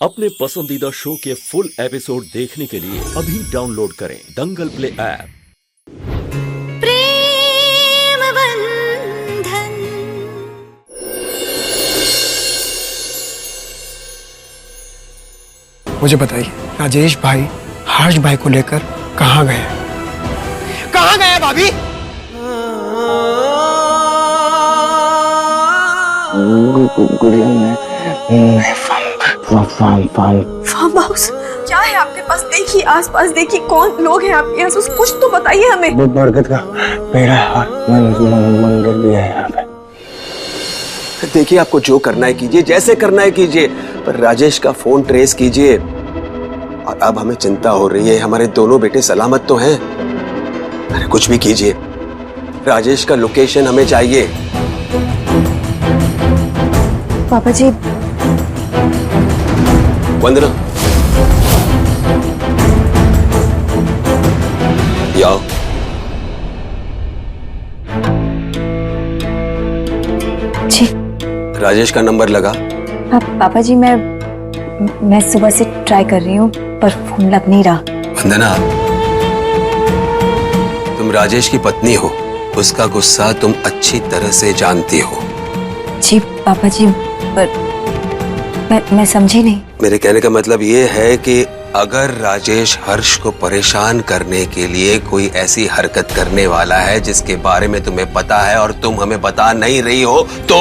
अपने पसंदीदा शो के फुल एपिसोड देखने के लिए अभी डाउनलोड करें दंगल प्ले ऐप। प्रेम बंधन। मुझे बताइए, राजेश भाई हर्ष भाई को लेकर कहाँ गए? कहाँ गए भाभी? फार्म हाउस क्या है आपके पास? देखिए आसपास, देखिए कौन लोग हैं आपके यहाँ, कुछ तो बताइए हमें। बहुत बरगद का पेड़ है और मंदिर भी है यहाँ पे। देखिए, आपको जो करना है कीजिए, जैसे करना है कीजिए, पर राजेश का फोन ट्रेस कीजिए। और अब हमें चिंता हो रही है, हमारे दोनों बेटे सलामत तो हैं। अरे कुछ भी कीजिए, राजेश का लोकेशन हमें चाहिए। पापा जी, वंदना, आओ। जी राजेश का नंबर लगा? पापा जी, मैं सुबह से ट्राई कर रही हूँ पर फोन लग नहीं रहा। वंदना, तुम राजेश की पत्नी हो, उसका गुस्सा तुम अच्छी तरह से जानती हो। जी पापा जी, पर मैं समझी नहीं। मेरे कहने का मतलब ये है कि अगर राजेश हर्ष को परेशान करने के लिए कोई ऐसी हरकत करने वाला है जिसके बारे में तुम्हें पता है और तुम हमें बता नहीं रही हो, तो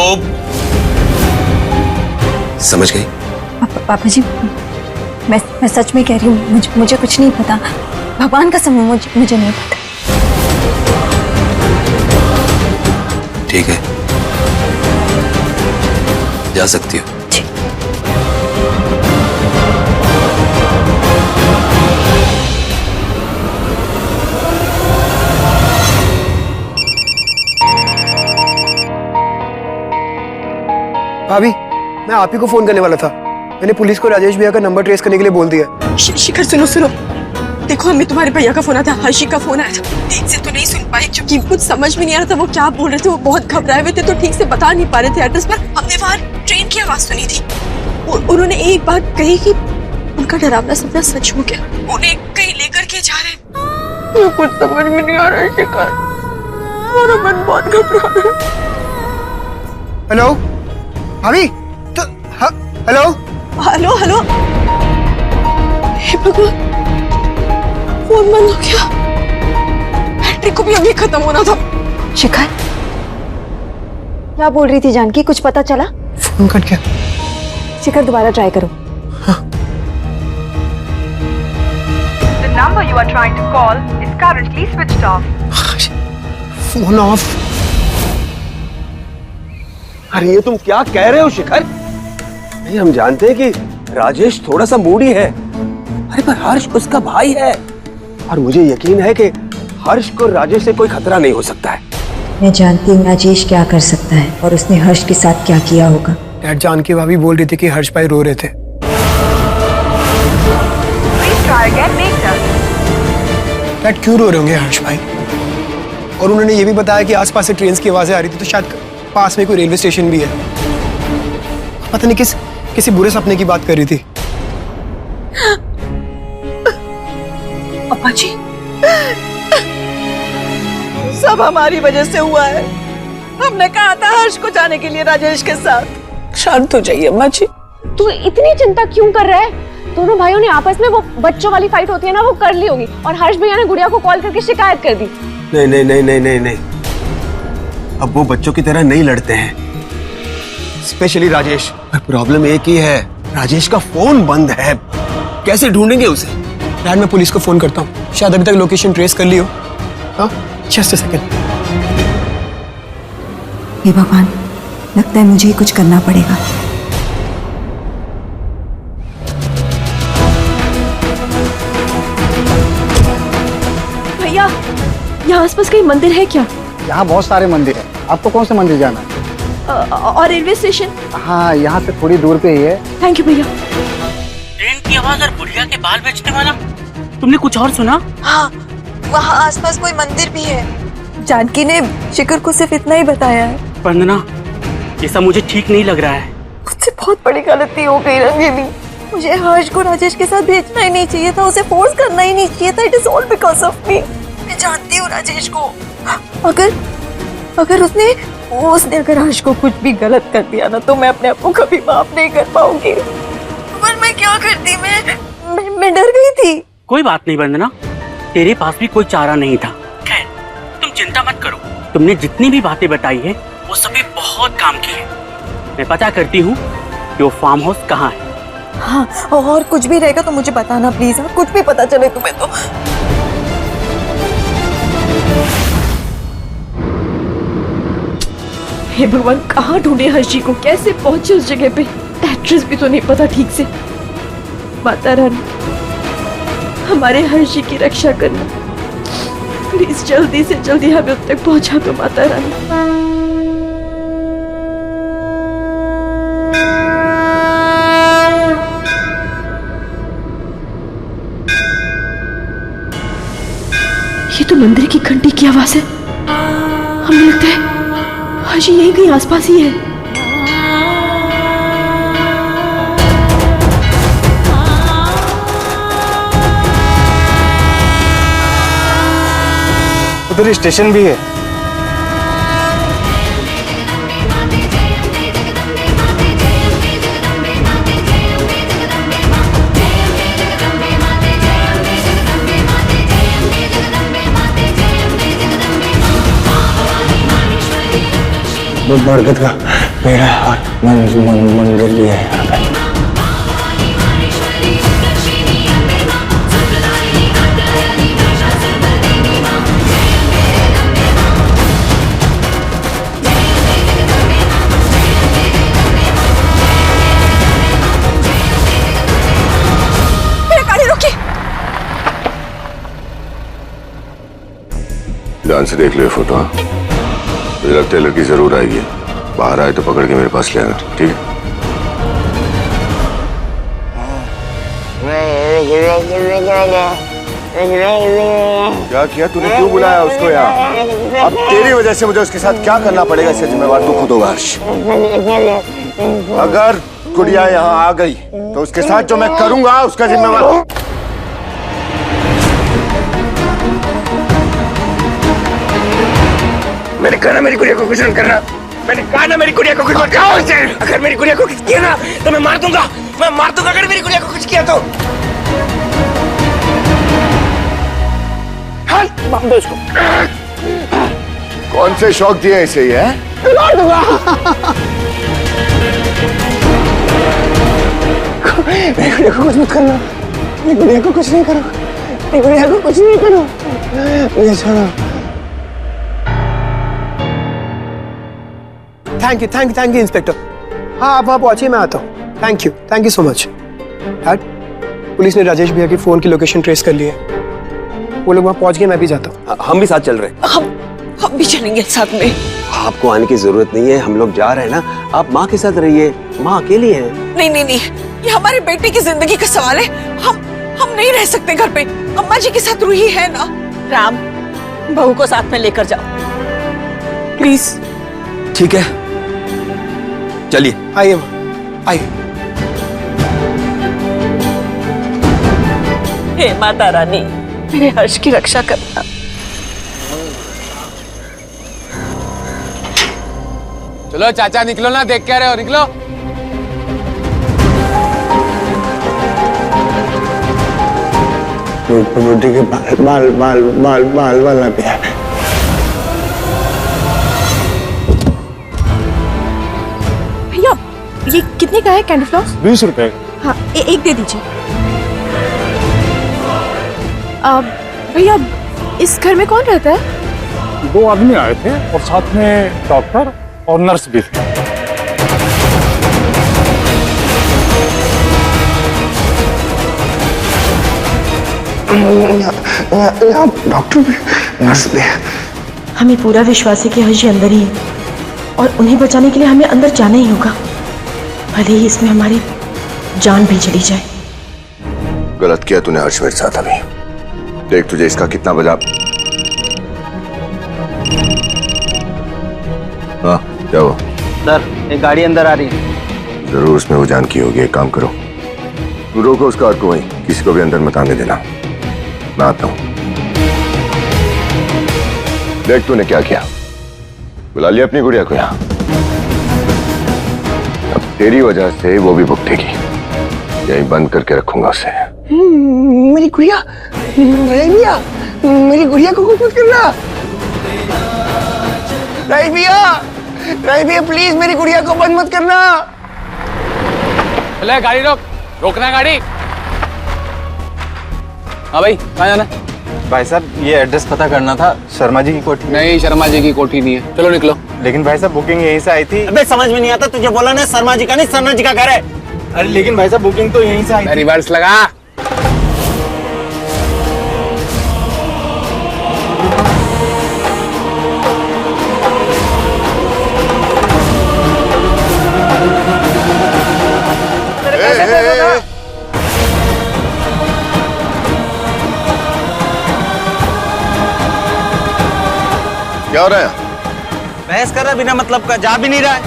समझ गई? पापा जी, मैं सच में कह रही हूँ, मुझे कुछ नहीं पता। भगवान का समय मुझे नहीं पता। ठीक है, जा सकती हो। भाभी, मैं आप ही को फोन करने वाला था। मैंने पुलिस को राजेश भैया का नंबर ट्रेस करने के लिए बोल दिया। शिखर, सुनो, देखो, हमें तुम्हारे भैया का फोन आया था, हर्षी का फोन आया था। ठीक से तो नहीं सुन पाए क्योंकि कुछ समझ में नहीं आ रहा था वो क्या बोल रहे थे। वो बहुत घबराए हुए थे तो ठीक से बता नहीं पा रहे थे एड्रेस, पर हमने वहाँ ट्रेन की आवाज सुनी थी। उन्होंने एक बात कही कि उनका डरावना सपना सच हो गया, उन्हें कहीं लेकर के जा रहे हैं। कुछ समझ में नहीं आ रहा है शिखर, मेरा मन बहुत घबरा रहा है। हेलो भाभी, तो हेलो हेलो, हे भगवान, फोन बंद हो गया। बैटरी को भी अभी खत्म होना था। शिखर, क्या बोल रही थी जानकी? कुछ पता चला? फोन कट गया। शिखर, दोबारा ट्राई करो। The number you are trying to call is currently switched off. Phone of. अरे ये तुम क्या कह रहे हो शिखर? नहीं, हम जानते हैं कि राजेश थोड़ा सा मूडी है। अरे पर हर्ष उसका भाई है और मुझे यकीन है कि हर्ष को राजेश से कोई खतरा नहीं हो सकता है। मैं जानती हूँ राजेश क्या कर सकता है और उसने हर्ष के साथ क्या किया होगा। डैड, जानकी भाभी बोल रही थी कि हर्ष भाई रो रहे थे। Please try again later. Dad, क्यों रो रहे होंगे हर्ष भाई? और उन्होंने ये भी बताया कि आसपास से ट्रेन की आवाजें आ रही थी, तो शायद पास में कोई रेलवे स्टेशन भी है। पता नहीं किसी बुरे सपने की बात कर रही थी। पापा जी, सब हमारी वजह से हुआ है। हमने कहा था हर्ष को जाने के लिए राजेश के साथ। शांत हो जाइए अम्मा जी। तू इतनी चिंता क्यों कर रहा है? दोनों भाइयों ने आपस में वो बच्चों वाली फाइट होती है ना, वो कर ली होगी और हर्ष भैया ने गुड़िया को कॉल करके शिकायत कर दी। नहीं, अब वो बच्चों की तरह नहीं लड़ते हैं, स्पेशली राजेश। पर प्रॉब्लम एक ही है, राजेश का फोन बंद है। कैसे ढूंढेंगे उसे? डैड, मैं पुलिस को फोन करता हूँ, शायद अभी तक लोकेशन ट्रेस कर ली हो। हाँ, जस्ट अ सेकंड। हे भगवान, लगता है मुझे ही कुछ करना पड़ेगा। भैया, यहाँ आसपास कहीं मंदिर है क्या? यहाँ बहुत सारे मंदिर हैं। आपको कौन से मंदिर जाना है? और रेलवे स्टेशन? हाँ, यहाँ से थोड़ी दूर पे ही है। थैंक यू भैया। ट्रेन की आवाज और बुढ़िया के बाल बेचने वाला, तुमने कुछ और सुना? हाँ, वहाँ आसपास कोई मंदिर भी है। जानकी ने शिखर को सिर्फ इतना ही बताया है। वंदना, ये सब मुझे ठीक नहीं लग रहा है। मुझसे बहुत बड़ी गलती हो गई रंगीली। मुझे हर्ष को राजेश के साथ भेजना ही नहीं चाहिए था, उसे फोर्स करना ही नहीं चाहिए था। It is all because of me. मैं जानती हूँ राजेश को। अगर उसने अगर हर्ष को कुछ भी गलत कर दिया ना, तो मैं अपने आप को कभी माफ नहीं कर पाऊंगी। पर मैं क्या करती, मैं डर गई थी। कोई बात नहीं वंदना, तेरे पास भी कोई चारा नहीं था। खैर तुम चिंता मत करो, तुमने जितनी भी बातें बताई है वो सभी बहुत काम की है। मैं पता करती हूँ कि वो फार्म हाउस कहाँ है। हाँ, और कुछ भी रहेगा तो मुझे बताना प्लीज। हाँ, कुछ भी पता चले तुम्हें तो। हे भगवान, कहाँ ढूंढे हर्ष जी को, कैसे पहुंचे उस जगह पे? एड्रेस भी तो नहीं पता ठीक से। माता रानी, हमारे हर्ष जी की रक्षा करना प्लीज, जल्दी से जल्दी हमें उन तक पहुंचा दो माता रानी। ये तो मंदिर की घंटी की आवाज है। हमें लगता है हर्ष यहीं कहीं आसपास ही है। उधर स्टेशन भी है। बहुत बरगद का पेड़ है और मंदिर भी है यहाँ पे। ध्यान से देख लो फोटो। हाँ, मुझे लगता है लड़की जरूर आएगी। बाहर आए तो पकड़ के मेरे पास ले आना, ठीक है? क्या किया तूने? क्यों बुलाया उसको यार? अब तेरी वजह से मुझे उसके साथ क्या करना पड़ेगा, इससे जिम्मेवार तू खुद होगा हर्ष। अगर गुड़िया यहाँ आ गई तो उसके साथ जो मैं करूंगा उसका जिम्मेवार। मैंने कहा ना मेरी गुड़िया को कुछ नहीं करना। मैंने कहा ना मेरी गुड़िया को कुछ मत करो। अगर मेरी गुड़िया को कुछ किया ना तो मैं मार दूंगा। मैं मार दूंगा अगर मेरी गुड़िया को कुछ किया तो। मार दो इसको। कौन से शौक दिए इसे ये? मार दूंगा। मेरी गुड़िया को कुछ मत करना। मेरी गुड़िया को कुछ नहीं करो। मेरी गुड़िया को कुछ नहीं करो। मुझे छोड़ो। Thank you inspector. हाँ, आप वहाँ पहुंचिए, मैं आता हूँ। Thank you so much. Dad, police ने राजेश भैया की फोन की लोकेशन ट्रेस कर ली है। वो लोग वहाँ पहुंच गए, मैं भी जाता हूँ। हम भी साथ चल रहे हैं। हम भी चलेंगे साथ में। आपको आने की जरूरत नहीं है, हम लोग जा रहे हैं ना। आप माँ के साथ रहिए, माँ अकेली है। नहीं, ये हमारे बेटे की जिंदगी का सवाल है। हम नहीं रह सकते घर पे। अम्मा जी के साथ रूही है ना। राम, बहू को साथ में लेकर जाओ प्लीज। ठीक है, चलिए। आइए माँ, आइए। हे माता रानी, मेरे हर्ष की रक्षा करना। चलो चाचा निकलो ना, देख क्या रहे हो, निकलो। बुढ़ी के बाल वाला पे है। भैया, ये कितने का है कैंडी फ्लॉस? 20 रुपए। हाँ, एक दे दीजिए। भैया, इस घर में कौन रहता है? 2 आदमी आए थे और साथ में डॉक्टर और नर्स भी थे। डॉक्टर भी, नर्स भी। हमें पूरा विश्वास है कि हर्ष जी अंदर ही है और उन्हें बचाने के लिए हमें अंदर जाना ही होगा, भले ही इसमें हमारी जान भी चली जाए। गलत किया तूने हर्ष मेरे साथ। अभी देख तुझे इसका कितना बजा। हाँ, क्या हुआ? सर, एक गाड़ी अंदर आ रही है। जरूर उसमें वो जान की होगी। एक काम करो, रोको उस कार को वहीं, किसी को भी अंदर मत आने देना। मैं आता हूं। देख तूने क्या किया, बुला लिया अपनी गुड़िया को यहाँ। अब तेरी वजह से वो भी भुगतेगी। यहीं बंद करके रखूंगा उसे। मेरी गुड़िया, भैया मेरी गुड़िया को कुछ मत करना। राइट भैया प्लीज मेरी गुड़िया को बंद मत करना। ले गाड़ी रोक, रोकना गाड़ी। हाँ भाई, कहाँ जाना? भाई साहब ये एड्रेस पता करना था, शर्मा जी की कोठी। नहीं, शर्मा जी की कोठी नहीं है, चलो निकलो। लेकिन भाई साहब बुकिंग यहीं से आई थी। अबे समझ में नहीं आता तुझे, बोला ना शर्मा जी का नहीं, शर्मा जी का घर है। अरे लेकिन भाई साहब बुकिंग तो यहीं से आई थी। रिवर्स लगा। क्या हो रहा है? बहस कर रहा बिना मतलब का, जा भी नहीं रहा है।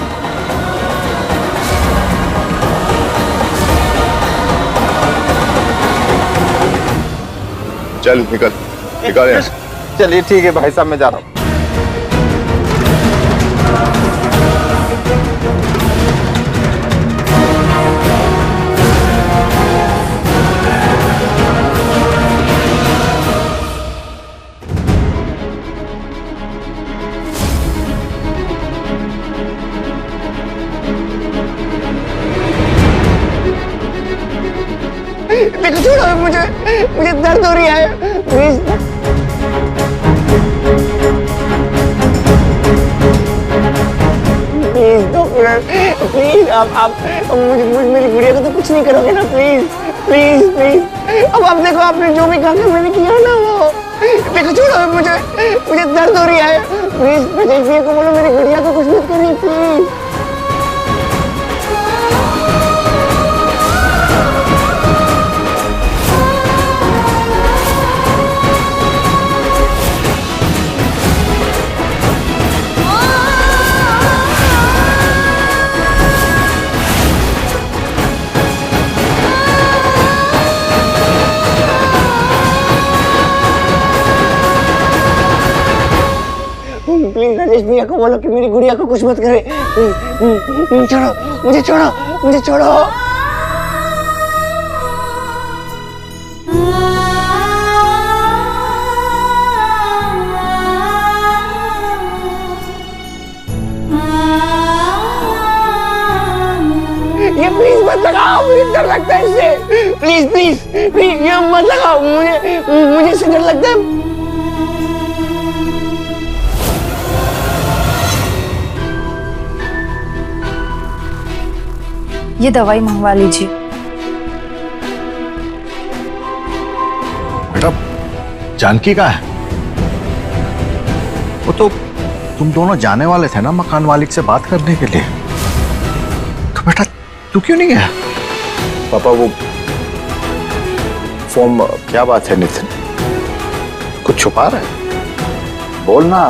चल निकल यहाँ से। चलिए ठीक है भाई साहब, मैं जा रहा हूँ। देखो छोड़ो मुझे दर्द हो रही है प्लीज। प्लीज आप मुझे मेरी गुड़िया को तो कुछ नहीं करोगे ना? प्लीज अब आप देखो, आपने जो भी कहा मैंने किया ना वो। देखो छोड़ो मुझे दर्द हो रही है। प्लीज राजेश भैया को बोलो मेरी गुड़िया को कुछ मत करिए प्लीज। प्लीज राजेश भैया को बोलो कि मेरी गुड़िया को कुछ मत करे। छोड़ो मुझे छोड़ो। ये प्लीज मत लगाओ, मुझे डर लगता है इससे। प्लीज ये मत लगाओ, मुझे इससे डर लगता है। ये दवाई मंगवा लीजिए। बेटा जानकी कहाँ है? वो तो तुम दोनों जाने वाले थे ना मकान मालिक से बात करने के लिए, तो बेटा तू क्यों नहीं गया? पापा वो फॉर्म। क्या बात है नितिन, कुछ छुपा रहा है? बोलना,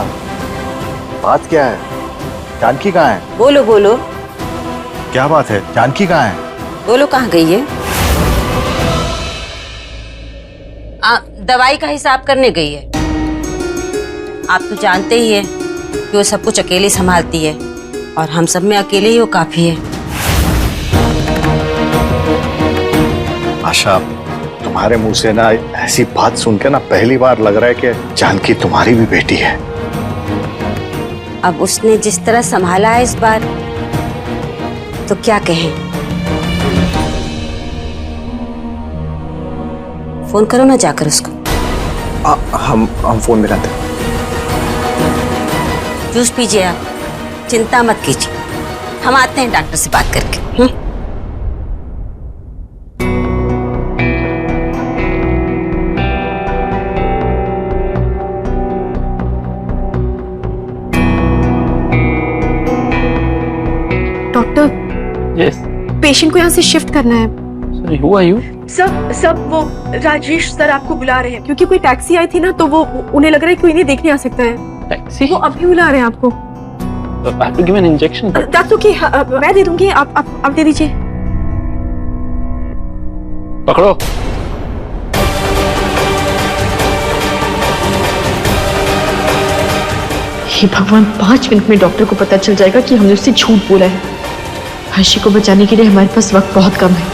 बात क्या है? जानकी कहाँ है? बोलो क्या बात है? जानकी कहाँ है? बोलो कहाँ गई है? दवाई का हिसाब करने गई है। आप तो जानते ही है कि वो सब कुछ अकेले संभालती है, और हम सब में अकेले ही वो काफी है। आशा, तुम्हारे मुंह से ना ऐसी बात सुन के ना पहली बार लग रहा है कि जानकी तुम्हारी भी बेटी है। अब उसने जिस तरह संभाला है इस बार, तो क्या कहें। फोन करो ना जाकर उसको। हम फोन मिलाते हैं। जूस पीजिए आप, चिंता मत कीजिए, हम आते हैं डॉक्टर से बात करके। डॉक्टर, यस पेशेंट को यहाँ से शिफ्ट करना है। Sorry, who are you? सब वो राजेश सर आपको बुला रहे हैं, क्योंकि कोई टैक्सी आई थी ना, तो वो उन्हें लग रहा है कोई नहीं देखने आ सकता है। टैक्सी? वो अभी बुला रहे हैं आपको। I have to give an injection. That's okay, मैं दे दूंगी, आप दे दीजिए। पकड़ो। हे भगवान, 5 मिनट में डॉक्टर को पता चल जाएगा कि हमने उससे झूठ बोला है। हर्षी को बचाने के लिए हमारे पास वक्त बहुत कम है।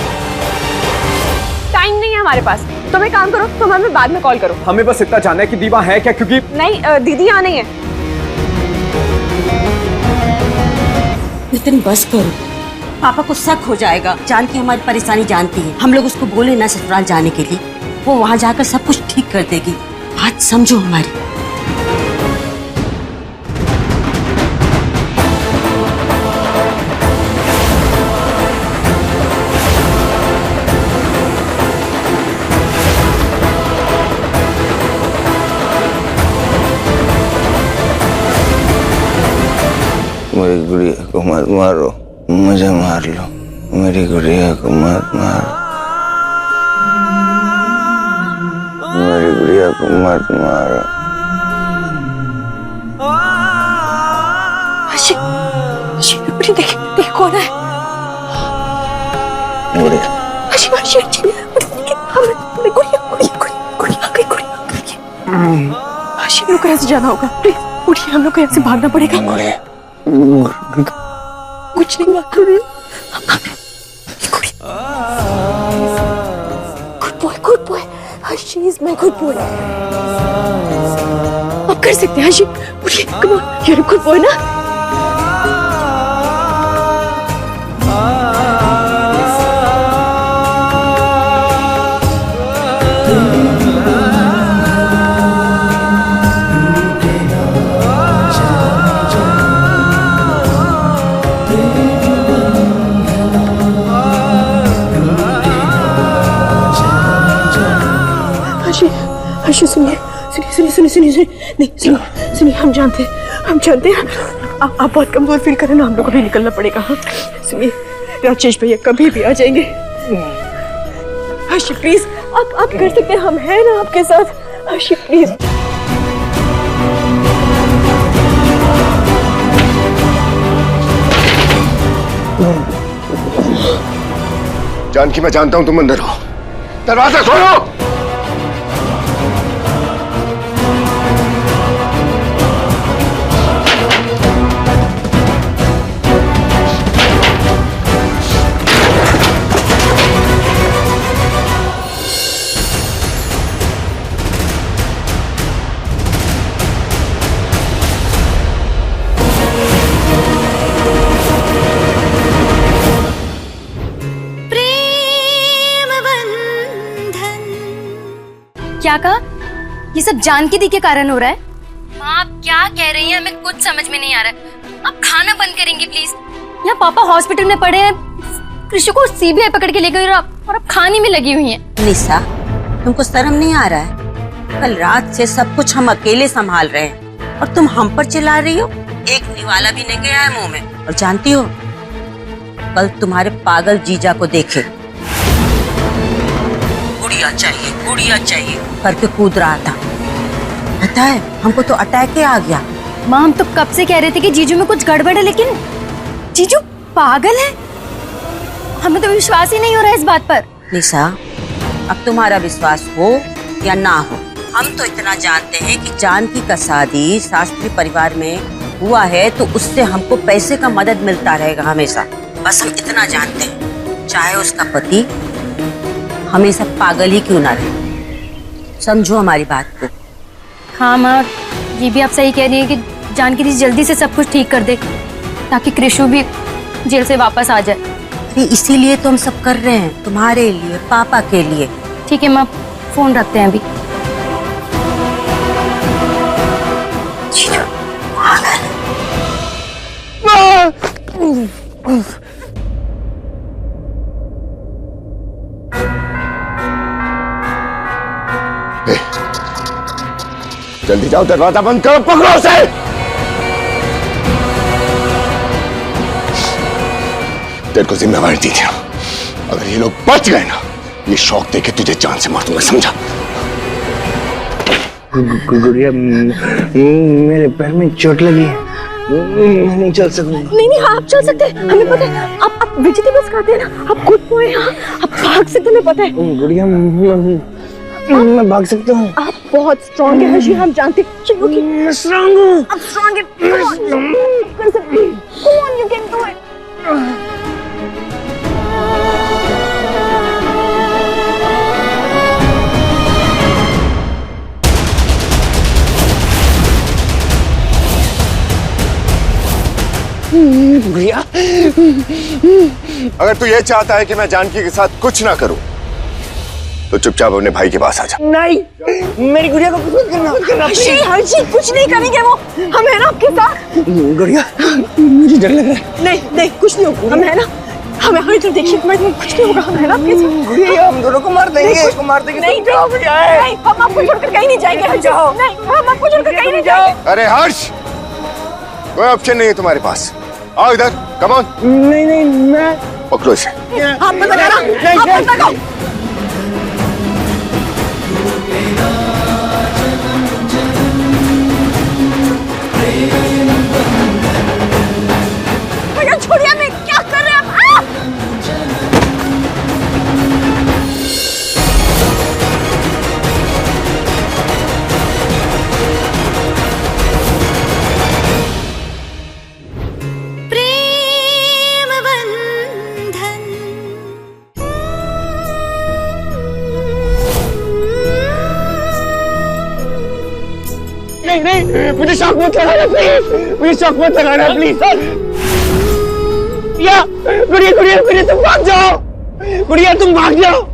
टाइम नहीं है हमारे पास। तुम एक काम करो, तुम हमें बाद में कॉल करो। हमें बस इतना जानना है कि दीवा है क्या, क्योंकि नहीं, दीदी यहाँ नहीं है। नितिन बस करो, पापा को शक हो जाएगा। जानकी हमारी परेशानी जानती है। हम लोग उसको बोले ना ससुराल जाने के लिए, वो वहां जाकर सब कुछ ठीक कर देगी। बात समझो हमारी। मेरी गुड़िया को मत मारो, मुझे मार लो। मेरी गुड़िया को मत मारो, मेरी गुड़िया को मत मारो। देख कौन है? गुड़िया हम लोग को यहाँ से जाना होगा। प्लीज उठिए, हम लोग को यहाँ से भागना पड़ेगा। कुछ नहीं हुआ। Good boy Harshi is my good boy. आप कर सकते हैं हर्षी, उठिए, come on, you are good boy ना। हर्षी सुनिए, नहीं सुनिए, हम जानते हैं आप बहुत कमजोर फील कर रहे हैं ना, हम लोग को भी निकलना पड़ेगा। हाँ सुनिए, राजेश भैया कभी भी आ जाएंगे। हर्षी प्लीज, आप कर सकते हैं, हम हैं ना आपके साथ। हर्षी प्लीज। जानकी, मैं जानता हूं तुम अंदर हो, दरवाजा खोलो। क्या कहा? ये सब जानकी दी के कारण हो रहा है? माँ आप क्या कह रही हैं? हमें कुछ समझ में नहीं आ रहा है। आप खाना बंद करेंगी प्लीज? यहाँ पापा हॉस्पिटल में पड़े हैं, कृषि को सीबीआई पकड़ के ले गई और अब खाने में लगी हुई हैं। निशा, तुमको शर्म नहीं आ रहा है? कल रात से सब कुछ हम अकेले संभाल रहे हैं और तुम हम पर चिल्ला रही हो। एक निवाला भी नहीं गया है मुंह में। और जानती हो, कल तुम्हारे पागल जीजा को देखे गुड़िया चाहिए करके कूद रहा था। पता है, हमको तो अटैक ही आ गया। माँ हम तो कब से कह रहे थे कि जीजू में कुछ गड़बड़ है, लेकिन जीजू पागल है। हमें तो विश्वास ही नहीं हो रहा है इस बात पर। निशा, अब तुम्हारा विश्वास हो या ना हो, हम तो इतना जानते हैं कि जानकी का शादी शास्त्री परिवार में हुआ है तो उससे हमको पैसे का मदद मिलता रहेगा हमेशा। बस हम इतना जानते हैं, चाहे उसका पति हमेशा पागल ही क्यों ना रहे। समझो हमारी बात को। हाँ माँ, ये भी आप सही कह रही है कि जानकी दी जल्दी से सब कुछ ठीक कर दे ताकि कृष्णु भी जेल से वापस आ जाए। अरे इसीलिए तो हम सब कर रहे हैं, तुम्हारे लिए, पापा के लिए। ठीक है माँ, फोन रखते हैं अभी। जल्दी जाओ, दरवाजा बंद करो, पकड़ो उसे। तेरे को जिम्मेवारी दी थी, अगर ये लोग बच गए ना, ये शौक देके तुझे जान से मार दूंगा, समझा? गुड़िया, मेरे पैर में चोट लगी है। नहीं चल सकता। नहीं हाँ आप चल सकते हैं, हमें पता है। आप वेजिटेबल्स खाते हैं ना, आप खुद पोए हाँ, आप भाग सकते हैं, पता है। गुड़िया मैं भाग सकता हूँ। आप बहुत स्ट्रॉन्ग है हर्षी, हम जानते हैं। चलो कि मैं स्ट्रॉन्ग हूँ। आप स्ट्रॉन्ग है, कर सकते हैं। Come on, you can do it. गुड़िया अगर तू ये चाहता है कि मैं जानकी के साथ कुछ ना करूं तो चुपचाप अपने भाई के पास आ जा। नहीं, मेरी गुड़िया को कुछ मत करना। हर्षी कुछ नहीं करेंगे वो, हम है ना आपके साथ। गुड़िया मुझे डर लग रहा है। नहीं कुछ नहीं होगा, हम है ना, हमें हमें तो देखिए कुछ नहीं होगा, हम है ना आपके साथ। गुड़िया हम दोनों को मार देंगे, इसको मार देंगे। नहीं हम आपको छोड़कर कहीं नहीं जाएंगे। नहीं हम आपको छोड़कर कहीं नहीं जाएंगे। अरे हर्ष, कोई ऑप्शन नहीं है तुम्हारे पास, आओ इधर, कम ऑन। नहीं मैं पकड़ो इसे। आप मत लगाना, आप मत लगाओ। भैया छोड़िए, मैं क्या कर रहे हैं आप? प्रेम बंधन नहीं मुझे शॉक मत लगाना प्लीज, मुझे शॉक मत लगाना प्लीज। या गुड़िया तुम भाग जाओ, गुड़िया तुम भाग जाओ।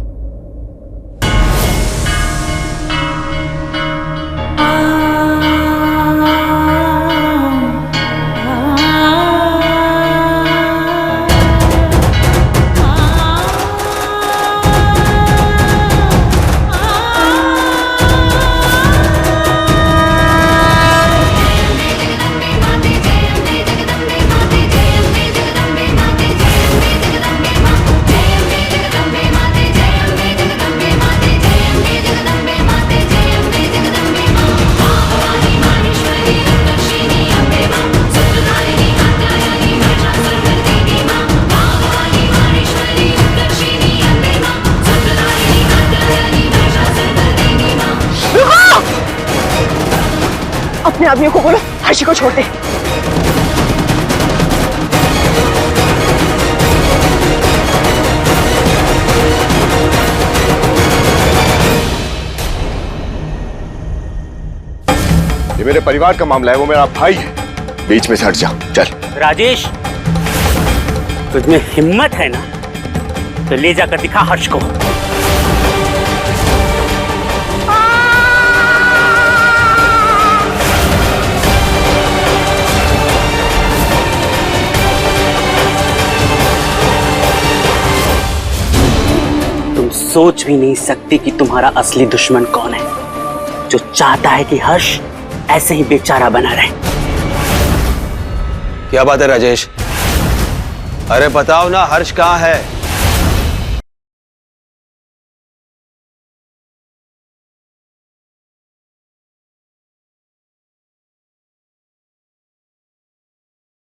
अपने आदमियों को बोलो हर्षी को छोड़ दे। ये मेरे परिवार का मामला है, वो मेरा भाई है, बीच में से हट जा, चल। राजेश, तुझमें हिम्मत है ना तो ले जाकर दिखा हर्ष को। तुम सोच भी नहीं सकती कि तुम्हारा असली दुश्मन कौन है, जो चाहता है कि हर्ष ऐसे ही बेचारा बना रहे। क्या बात है राजेश? अरे बताओ ना, हर्ष कहाँ है?